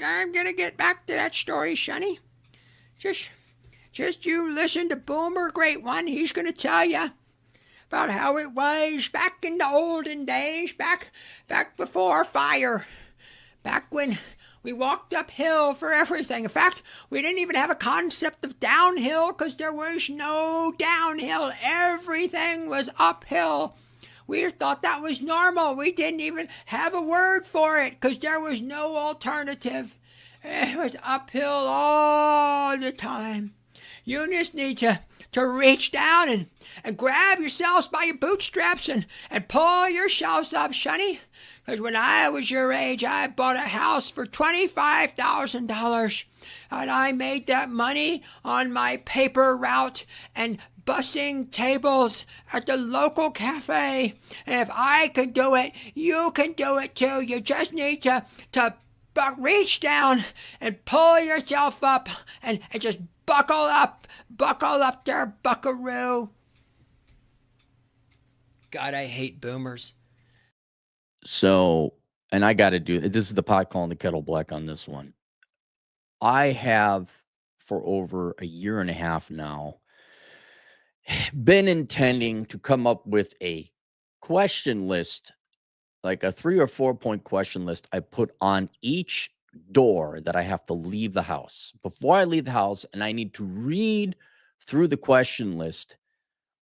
I'm gonna get back to that story, Sonny. Just, just you listen to Boomer, great one. He's gonna tell you about how it was back in the olden days, back before fire, back when we walked uphill for everything. In fact, we didn't even have a concept of downhill because there was no downhill. Everything was uphill. We thought that was normal. We didn't even have a word for it because there was no alternative. It was uphill all the time. You just need to reach down and grab yourselves by your bootstraps and pull yourselves up, Sonny. Because when I was your age, I bought a house for $25,000. And I made that money on my paper route and bussing tables at the local cafe. And if I could do it, you can do it too. You just need to reach down and pull yourself up and just buckle up there, buckaroo. God, I hate boomers. So, and I got to do this is the pot calling the kettle black on this one. I have for over a year and a half now been intending to come up with a question list, like a 3 or 4 point question list I put on each door that I have to leave the house. Before I leave the house, and I need to read through the question list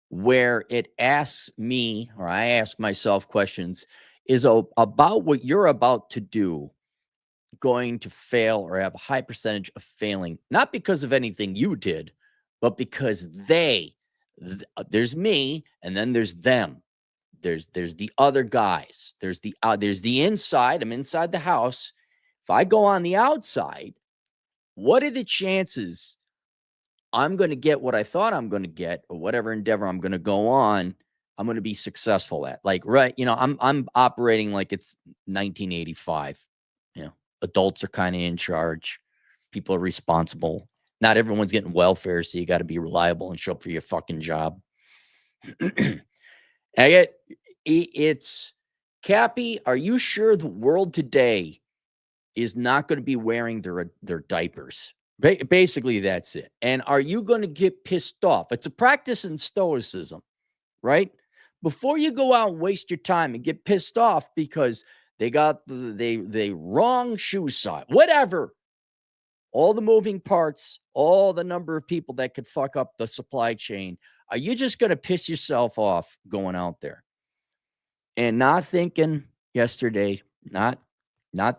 where it asks me, or I ask myself questions, is about what you're about to do going to fail or have a high percentage of failing, not because of anything you did, but because there's me and then there's them. There's the other guys. There's the inside. I'm inside the house. If I go on the outside, what are the chances I'm going to get what I thought I'm going to get, or whatever endeavor I'm going to go on, I'm going to be successful at? Like, right, I'm operating like it's 1985. Adults are kind of in charge. People are responsible. Not everyone's getting welfare, so you got to be reliable and show up for your fucking job. It's Cappy. Are you sure the world today is not going to be wearing their diapers? Basically, that's it. And are you going to get pissed off? It's a practice in stoicism, right? Before you go out and waste your time and get pissed off because they got the wrong shoe size, whatever. All the moving parts, all the number of people that could fuck up the supply chain. Are you just going to piss yourself off going out there and not thinking yesterday, not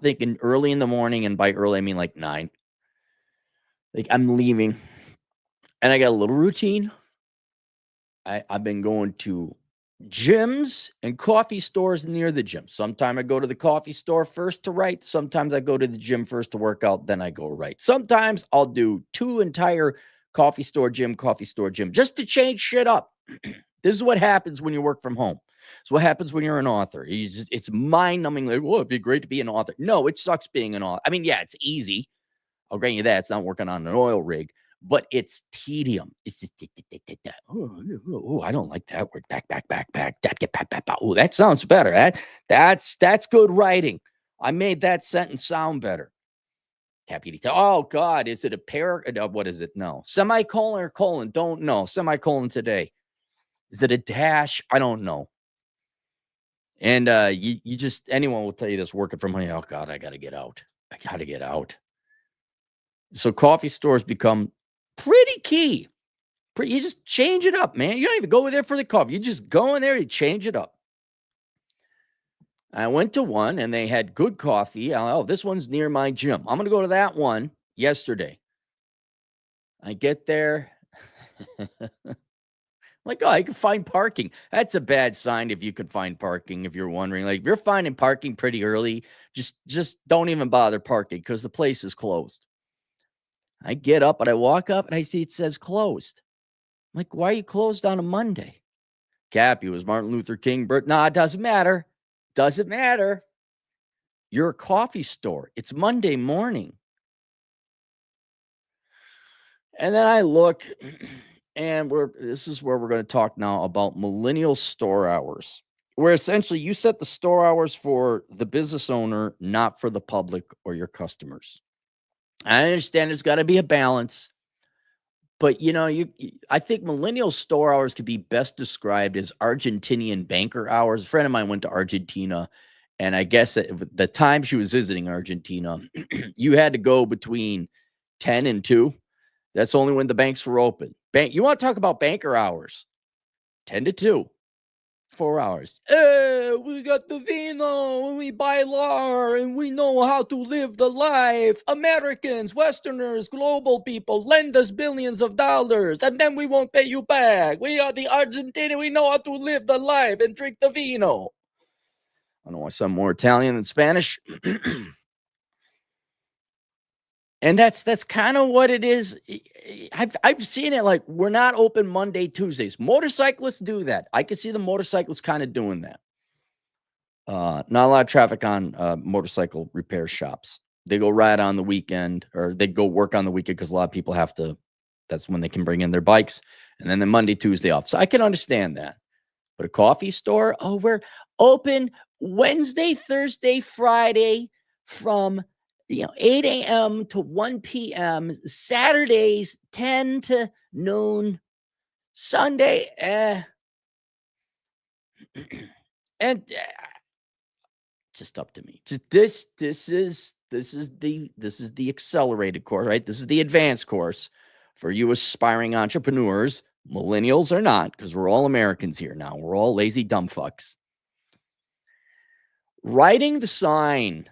thinking early in the morning, and by early I mean like 9. Like, I'm leaving and I got a little routine. I've been going to gyms and coffee stores near the gym. Sometimes I go to the coffee store first to write. Sometimes I go to the gym first to work out. Then I go write. Sometimes I'll do 2 entire coffee store, gym, just to change shit up. This is what happens when you work from home. It's what happens when you're an author. It's mind-numbing. Like, well, it'd be great to be an author. No, it sucks being an author. I mean, yeah, it's easy. I'll grant you that. It's not working on an oil rig, but it's tedium. It's just, oh, I don't like that word. Back. Oh, that sounds better. That's good writing. I made that sentence sound better. Oh, God, is it a pair? What is it? No. Semicolon or colon? Don't know. Semicolon today. Is it a dash? I don't know. And you just, anyone will tell you this working from home. Oh, God, I got to get out. So coffee stores become pretty key. You just change it up, man. You don't even go there for the coffee. You just go in there and change it up. I went to one and they had good coffee. Oh, this one's near my gym. I'm going to go to that one yesterday. I get there. Like, oh, I can find parking. That's a bad sign if you can find parking, if you're wondering. Like, if you're finding parking pretty early, just don't even bother parking because the place is closed. I get up and I walk up and I see it says closed. I'm like, why are you closed on a Monday? Cappy, was Martin Luther King. Nah, it doesn't matter. Doesn't matter. You're a coffee store. It's Monday morning. And then I look, and this is where we're going to talk now about millennial store hours, where essentially you set the store hours for the business owner, not for the public or your customers. I understand there's got to be a balance, but I think millennial store hours could be best described as Argentinian banker hours. A friend of mine went to Argentina, and I guess at the time she was visiting Argentina, you had to go between 10 and 2. That's only when the banks were open. You want to talk about banker hours? 10 to 2. 4 hours. We got the vino, and we buy lar, and we know how to live the life. Americans, Westerners, global people, lend us billions of dollars, and then we won't pay you back. We are the Argentinian. We know how to live the life and drink the vino. I don't know why some more Italian than Spanish. And that's kind of what it is. I've seen it, like, we're not open Monday, Tuesdays. Motorcyclists do that. I can see the motorcyclists kind of doing that. Not a lot of traffic on motorcycle repair shops. They go ride on the weekend, or they go work on the weekend because a lot of people have to. That's when they can bring in their bikes, and then the Monday, Tuesday off. So I can understand that. But a coffee store, we're open Wednesday, Thursday, Friday from 8 a.m. to 1 p.m. Saturdays, 10 to noon. Sunday, and just up to me. This is the accelerated course, right? This is the advanced course for you aspiring entrepreneurs. Millennials are not, because we're all Americans here now. We're all lazy dumb fucks. Writing the sign.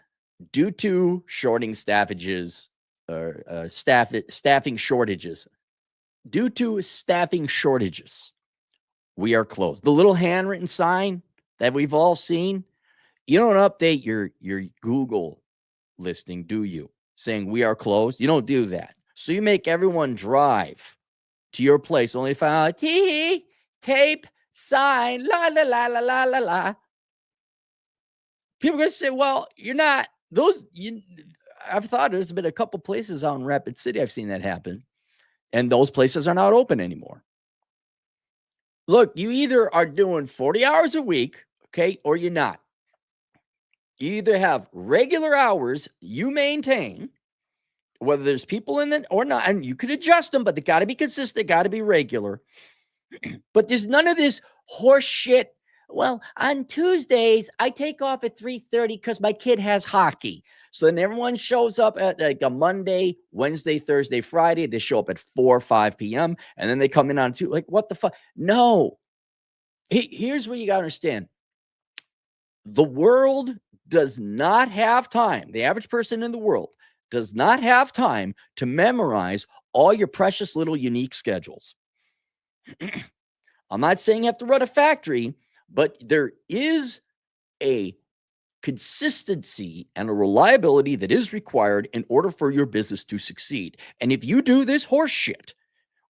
Due to staffing shortages. Due to staffing shortages, we are closed. The little handwritten sign that we've all seen, you don't update your Google listing, do you? Saying we are closed. You don't do that. So you make everyone drive to your place, only to find out, tape, sign, la, la, la, la, la, la, la. People are going to say, well, you're not. I've thought there's been a couple places out in Rapid City I've seen that happen, and those places are not open anymore. Look, you either are doing 40 hours a week, okay, or you're not. You either have regular hours you maintain, whether there's people in it or not, and you could adjust them, but they got to be consistent, got to be regular. But there's none of this horse shit. Well, on Tuesdays, I take off at 3:30 because my kid has hockey. So then everyone shows up at like a Monday, Wednesday, Thursday, Friday. They show up at 4 or 5 p.m. And then they come in on 2. Like, what the fuck? No. Here's what you got to understand. The world does not have time. The average person in the world does not have time to memorize all your precious little unique schedules. I'm not saying you have to run a factory, but there is a consistency and a reliability that is required in order for your business to succeed. And if you do this horse shit,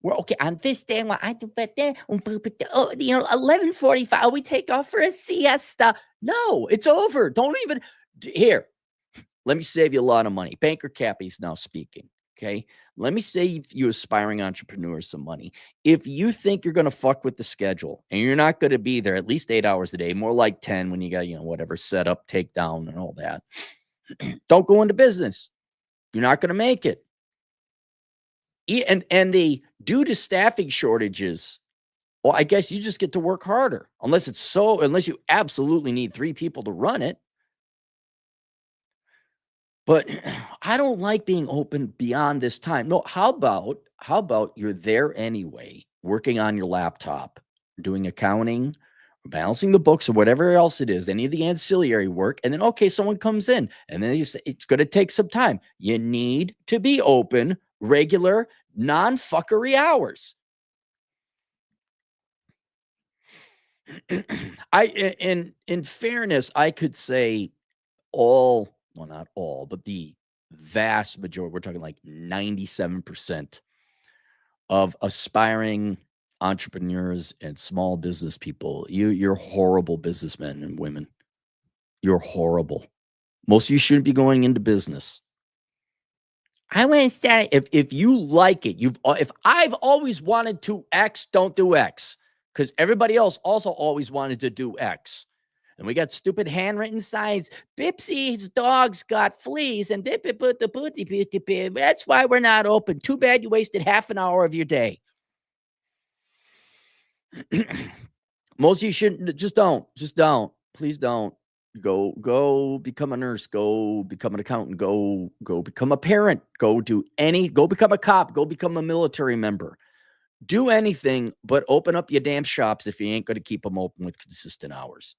well, okay, on this day, well, I do better. 11:45, we take off for a siesta. No, it's over. Don't even. Here, let me save you a lot of money. Banker Cappy's now speaking. Okay, let me save you aspiring entrepreneurs some money. If you think you're going to fuck with the schedule and you're not going to be there at least 8 hours a day, more like 10 when you got, whatever, set up, take down, and all that, don't go into business. You're not going to make it. And due to staffing shortages, well, I guess you just get to work harder unless you absolutely need 3 people to run it. But I don't like being open beyond this time. No, how about you're there anyway, working on your laptop, doing accounting, balancing the books, or whatever else it is, any of the ancillary work, and then, okay, someone comes in, and then you say, it's going to take some time. You need to be open, regular, non-fuckery hours. In fairness, I could say well, not all, but the vast majority, we're talking like 97% of aspiring entrepreneurs and small business people, you're horrible businessmen and women. You're horrible. Most of you shouldn't be going into business. I want to start. If you like it, if I've always wanted to X, don't do X, because everybody else also always wanted to do X. And we got stupid handwritten signs. Bipsy's dog's got fleas, and that's why we're not open. Too bad you wasted half an hour of your day. Most of you shouldn't. Just don't. Please don't. Go become a nurse. Go become an accountant. Go become a parent. Go become a cop. Go become a military member. Do anything but open up your damn shops if you ain't going to keep them open with consistent hours.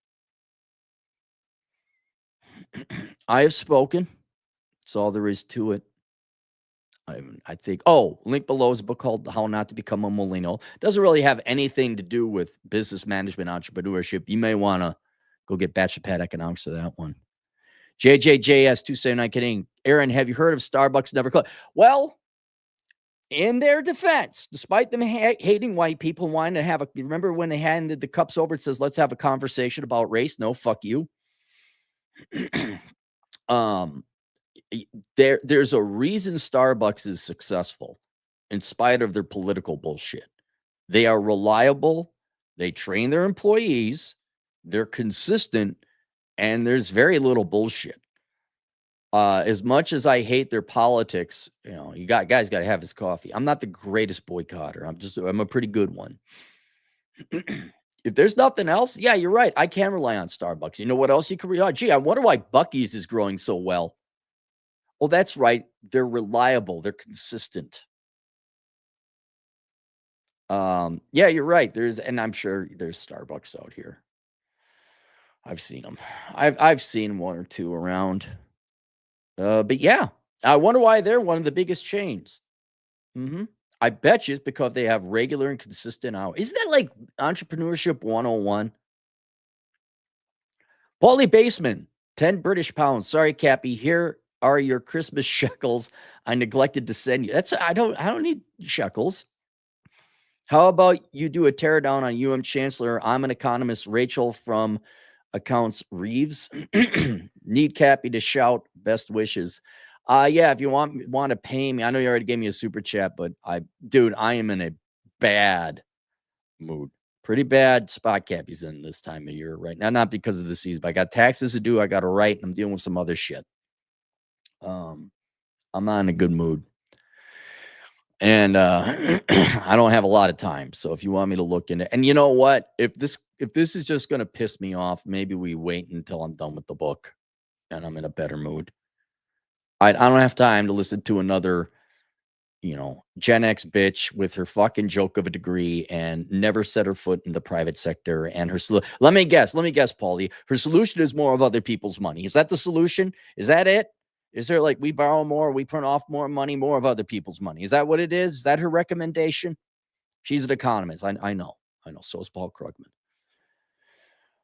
I have spoken. That's all there is to it. I think, link below is a book called How Not to Become a Millennial. Doesn't really have anything to do with business management, entrepreneurship. You may want to go get Bachelor Pad Economics for that one. JJJS279 kidding. Aaron, have you heard of Starbucks never closed? Well, in their defense, despite them hating white people, wanting to remember when they handed the cups over, it says, let's have a conversation about race. No, fuck you. There's a reason Starbucks is successful in spite of their political bullshit. They are reliable. They train their employees. They're consistent, and there's very little bullshit. As much as I hate their politics, guys got to have his coffee. I'm not the greatest boycotter. I'm a pretty good one. If there's nothing else, yeah, you're right. I can rely on Starbucks. You know what else you can rely on? Gee, I wonder why Buc-ee's is growing so well. Well, that's right. They're reliable. They're consistent. Yeah, you're right. And I'm sure there's Starbucks out here. I've seen them. I've seen one or two around. But yeah, I wonder why they're one of the biggest chains. I bet you it's because they have regular and consistent hours. Isn't that like Entrepreneurship 101? Paulie Baseman, 10 British pounds. Sorry, Cappy. Here are your Christmas shekels I neglected to send you. I don't need shekels. How about you do a teardown on Chancellor? I'm an economist. Rachel from Accounts Reeves. Need Cappy to shout best wishes. Yeah, if you want to pay me, I know you already gave me a super chat, but I am in a bad mood. Pretty bad spot Cappy's in this time of year right now. Not because of the season, but I got taxes to do. I got to write, and I'm dealing with some other shit. I'm not in a good mood. And I don't have a lot of time. So if you want me to look into, and you know what, if this is just going to piss me off, maybe we wait until I'm done with the book and I'm in a better mood. I don't have time to listen to another, Gen X bitch with her fucking joke of a degree and never set her foot in the private sector. And let me guess, Paulie, her solution is more of other people's money. Is that the solution? Is that it? Is there we borrow more, we print off more money, more of other people's money? Is that what it is? Is that her recommendation? She's an economist. I know. So is Paul Krugman.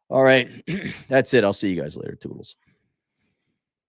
All right. That's it. I'll see you guys later. Toodles.